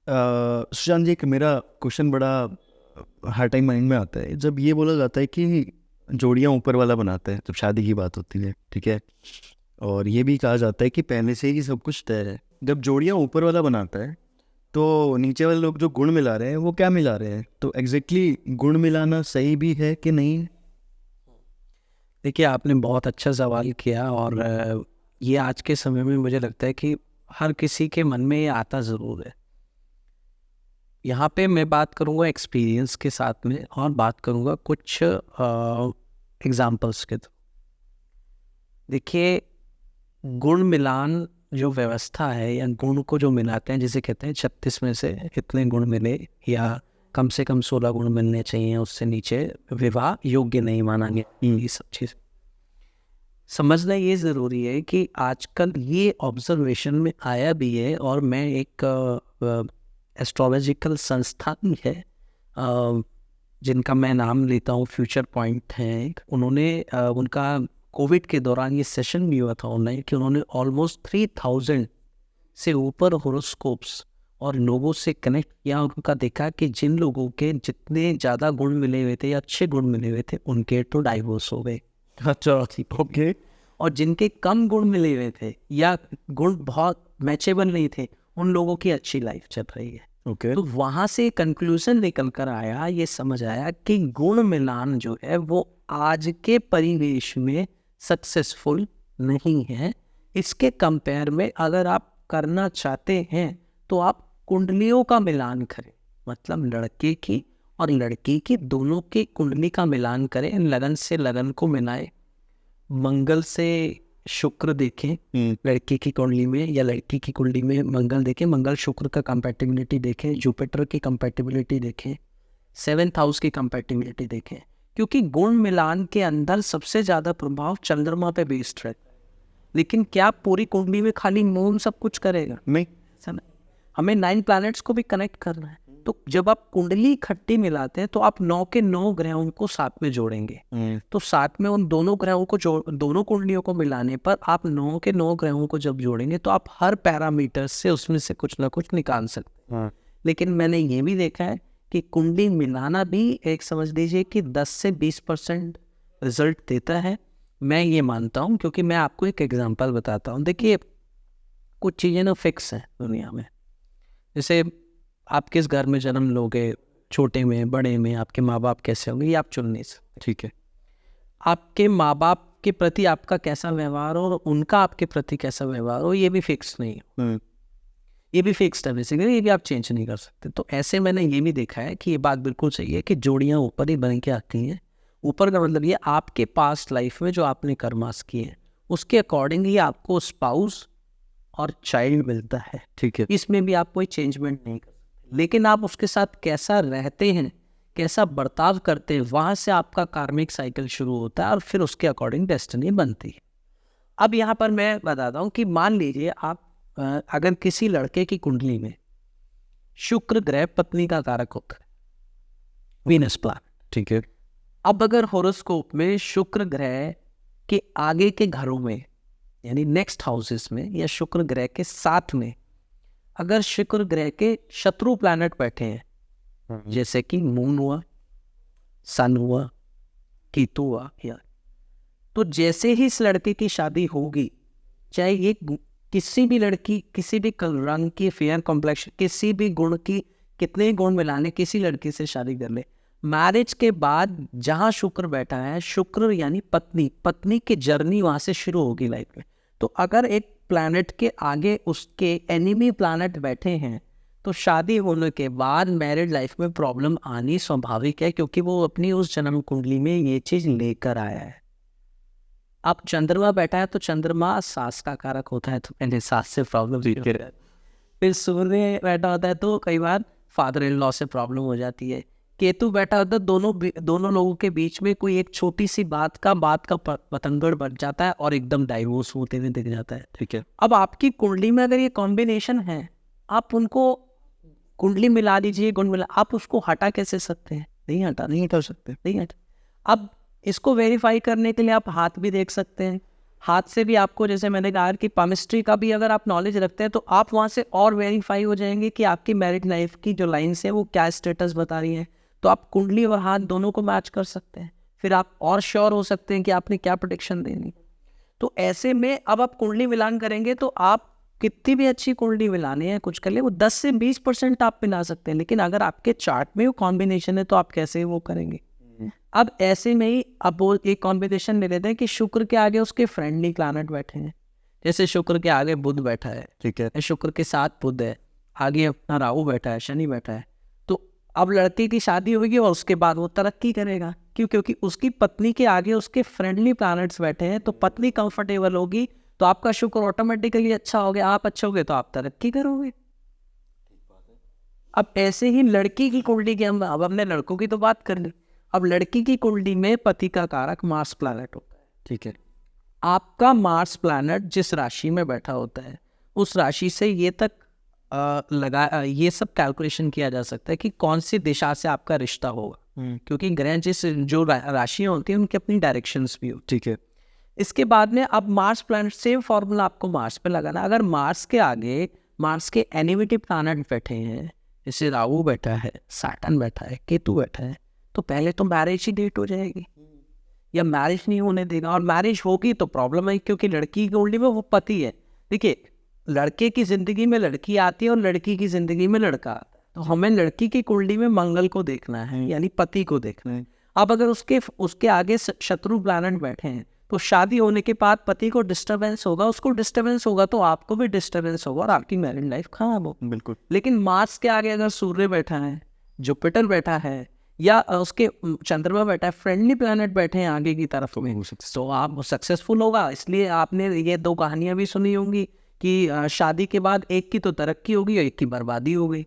सुशांत जी, एक मेरा क्वेश्चन बड़ा हर टाइम माइंड में आता है जब ये बोला जाता है कि जोड़ियां ऊपर वाला बनाता है, जब शादी की बात होती है, ठीक है। और ये भी कहा जाता है कि पहले से ही सब कुछ तय है। जब जोड़ियां ऊपर वाला बनाता है तो नीचे वाले लोग जो गुण मिला रहे हैं वो क्या मिला रहे हैं? तो एग्जैक्टली गुण मिलाना सही भी है कि नहीं? देखिए, आपने बहुत अच्छा सवाल किया और ये आज के समय में मुझे लगता है कि हर किसी के मन में ये आता ज़रूर है। यहाँ पे मैं बात करूँगा एक्सपीरियंस के साथ में और बात करूँगा कुछ एग्जांपल्स के थ्रू। देखिए, गुण मिलान जो व्यवस्था है या गुण को जो मिलाते हैं, जिसे कहते हैं 36 में से इतने गुण मिले या कम से कम 16 गुण मिलने चाहिए, उससे नीचे विवाह योग्य नहीं माना गया। ये सब चीज़ समझना ये ज़रूरी है कि आजकल ये ऑब्जर्वेशन में आया भी है और मैं एक एस्ट्रोलॉजिकल संस्था भी है जिनका मैं नाम लेता हूँ, फ्यूचर पॉइंट है। उन्होंने उनका कोविड के दौरान ये सेशन भी हुआ था ऑनलाइन कि उन्होंने ऑलमोस्ट 3000 से ऊपर होरोस्कोप्स और लोगों से कनेक्ट किया और उनका देखा कि जिन लोगों के जितने ज़्यादा गुण मिले हुए थे या अच्छे गुण मिले हुए थे उनके तो डाइवोर्स हो गए। अच्छा, ओके। और जिनके कम गुण मिले हुए थे या गुण बहुत मैचेबल नहीं थे उन लोगों की अच्छी लाइफ चल रही है। ओके। तो वहाँ से कंक्लूजन निकल कर आया, ये समझ आया कि गुण मिलान जो है वो आज के परिवेश में सक्सेसफुल नहीं है। इसके कंपेयर में अगर आप करना चाहते हैं तो आप कुंडलियों का मिलान करें, मतलब लड़के की और लड़की की दोनों की कुंडली का मिलान करें, लगन से लगन को मिलाएं, मंगल से शुक्र देखें लड़की की कुंडली में या लड़की की कुंडली में मंगल देखें, मंगल शुक्र का कंपैटिबिलिटी देखें, जुपिटर की कंपैटिबिलिटी देखें, 7th हाउस की कंपैटिबिलिटी देखें। क्योंकि गुण मिलान के अंदर सबसे ज़्यादा प्रभाव चंद्रमा पे बेस्ड है। लेकिन क्या पूरी कुंडली में खाली मून सब कुछ करेगा? नहीं। हमें 9 प्लैनेट्स को भी कनेक्ट करना है। तो जब आप कुंडली इकट्ठी मिलाते हैं तो आप 9 के 9 ग्रहों को साथ में जोड़ेंगे। तो साथ में उन दोनों ग्रहों को दोनों कुंडलियों को मिलाने पर आप 9 के 9 ग्रहों को जब जोड़ेंगे तो आप हर पैरामीटर से उसमें से कुछ ना कुछ निकाल सकते हैं। लेकिन मैंने ये भी देखा है कि कुंडली मिलाना भी एक समझ लीजिए कि 10 से 20% रिजल्ट देता है। मैं ये मानता हूँ, क्योंकि मैं आपको एक एग्जांपल बताता हूँ। देखिए, कुछ चीज़ें ना फिक्स हैं दुनिया में। जैसे आप किस घर में जन्म लोगे, छोटे में बड़े में, आपके माँ बाप कैसे होंगे ये आप चुन नहीं सकते। ठीक है। आपके माँ बाप के प्रति आपका कैसा व्यवहार हो और उनका आपके प्रति कैसा व्यवहार हो ये भी फिक्स नहीं हो। ये भी फिक्स्ड है बेसिकली, ये भी आप चेंज नहीं कर सकते। तो ऐसे मैंने ये भी देखा है कि ये बात बिल्कुल सही है कि जोड़ियाँ ऊपर ही बन के आती हैं। ऊपर का मतलब ये आपके पास्ट लाइफ में जो आपने कर्मास किए हैं उसके अकॉर्डिंग ही आपको स्पाउस और चाइल्ड मिलता है। ठीक है। इसमें भी आप कोई चेंजमेंट नहीं कर सकते, लेकिन आप उसके साथ कैसा रहते हैं, कैसा बर्ताव करते हैं, वहाँ से आपका कार्मिक साइकिल शुरू होता है और फिर उसके अकॉर्डिंग डेस्टिनी बनती है। अब यहाँ पर मैं बताता हूँ कि मान लीजिए आप अगर किसी लड़के की कुंडली में शुक्र ग्रह पत्नी का कारक होता है, वीनस प्लैनेट, ठीक है। अब अगर होरोस्कोप में शुक्र ग्रह के आगे के घरों में यानी नेक्स्ट हाउसेस में या शुक्र ग्रह के साथ में अगर शुक्र ग्रह के शत्रु प्लैनेट बैठे हैं, जैसे कि मून हुआ, सन हुआ, केतु हुआ, या तो जैसे ही इस लड़के की शादी होगी, चाहे ये किसी भी लड़की, किसी भी रंग की, फेयर कॉम्प्लेक्शन, किसी भी गुण की, कितने गुण मिलाने किसी लड़की से शादी कर ले, मैरिज के बाद जहाँ शुक्र बैठा है, शुक्र यानी पत्नी, पत्नी की जर्नी वहाँ से शुरू होगी लाइफ में। तो अगर एक प्लैनेट के आगे उसके एनिमी प्लैनेट बैठे हैं तो शादी होने के बाद मैरिड लाइफ में प्रॉब्लम आनी स्वाभाविक है, क्योंकि वो अपनी उस जन्म कुंडली में ये चीज़ लेकर आया है। अब चंद्रमा बैठा है तो चंद्रमा सास का कारक होता है, तो पहले सास से प्रॉब्लम होती है। फिर सूर्य बैठा होता है तो कई बार फादर इन लॉ से प्रॉब्लम हो जाती है। केतु बैठा होता है, दोनों लोगों के बीच में कोई एक छोटी सी बात का पतंगड़ बन जाता है और एकदम डाइवोर्स होते हुए दिख जाता है। ठीक है। अब आपकी कुंडली में अगर ये कॉम्बिनेशन है, आप उनको कुंडली मिला लीजिए, गुण मिला, आप उसको हटा कैसे सकते हैं? नहीं हटा सकते, नहीं हटा। अब इसको वेरीफाई करने के लिए आप हाथ भी देख सकते हैं, हाथ से भी आपको, जैसे मैंने कहा कि पामिस्ट्री का भी अगर आप नॉलेज रखते हैं तो आप वहाँ से और वेरीफाई हो जाएंगे कि आपकी मैरिड लाइफ की जो लाइन्स है वो क्या स्टेटस बता रही हैं। तो आप कुंडली और हाथ दोनों को मैच कर सकते हैं, फिर आप और श्योर हो सकते हैं कि आपने क्या प्रोटेक्शन देनी। तो ऐसे में अब आप कुंडली मिलान करेंगे तो आप कितनी भी अच्छी कुंडली मिलानी है कुछ कर ले, वो 10 से 20% आप मिला सकते हैं, लेकिन अगर आपके चार्ट में वो कॉम्बिनेशन है तो आप कैसे वो करेंगे। अब ऐसे में ही अब वो एक कॉम्बिनेशन ले लेते हैं कि शुक्र के आगे उसके फ्रेंडली प्लैनेट बैठे हैं, जैसे शुक्र के आगे बुध बैठा है, ठीक है। शुक्र के साथ बुध है, आगे अपना राहु बैठा है, शनि बैठा है। तो अब लड़के की शादी होगी और उसके बाद वो तरक्की करेगा, क्यों? क्योंकि उसकी पत्नी के आगे उसके फ्रेंडली प्लैनेट्स बैठे हैं, तो पत्नी कंफर्टेबल होगी तो आपका शुक्र ऑटोमेटिकली अच्छा हो गया, आप अच्छे हो गए तो आप तरक्की करोगे। अब ऐसे ही लड़की की कुंडली की अब हमने लड़कों की तो बात कर ली, अब लड़की की कुंडली में पति का कारक मार्स प्लैनेट होता है। ठीक है। आपका मार्स प्लैनेट जिस राशि में बैठा होता है उस राशि से ये तक ये सब कैलकुलेशन किया जा सकता है कि कौन सी दिशा से आपका रिश्ता होगा, क्योंकि ग्रह जिस जो राशियां होती हैं उनकी अपनी डायरेक्शंस भी होती ठीक है। है। इसके बाद में अब मार्स प्लैनेट, सेम फॉर्मूला आपको मार्स पे लगाना। अगर मार्स के आगे मार्स के एनिमिटी प्लैनेट बैठे हैं, जैसे राहु बैठा है, सैटर्न बैठा है, केतु बैठा है, तो पहले तो मैरिज ही लेट हो जाएगी या मैरिज नहीं होने देगा, और मैरिज होगी तो प्रॉब्लम है, क्योंकि लड़की की कुंडली में वो पति है। देखिए, लड़के की जिंदगी में लड़की आती है और लड़की की जिंदगी में लड़का आता है, तो हमें लड़की की कुंडली में मंगल को देखना है, यानी पति को देखना है। अब अगर उसके आगे शत्रु प्लैनेट बैठे हैं तो शादी होने के बाद पति को डिस्टरबेंस होगा, उसको डिस्टरबेंस होगा तो आपको भी डिस्टरबेंस होगा और आपकी मैरिड लाइफ खराब हो। बिल्कुल। लेकिन मार्स के आगे अगर सूर्य बैठा है, जुपिटर बैठा है, या उसके चंद्रमा बैठा है, फ्रेंडली प्लैनेट बैठे हैं आगे की तरफ में, तो आप सक्सेसफुल होगा। इसलिए आपने ये दो कहानियां भी सुनी होंगी कि शादी के बाद एक की तो तरक्की होगी और एक की बर्बादी हो गई।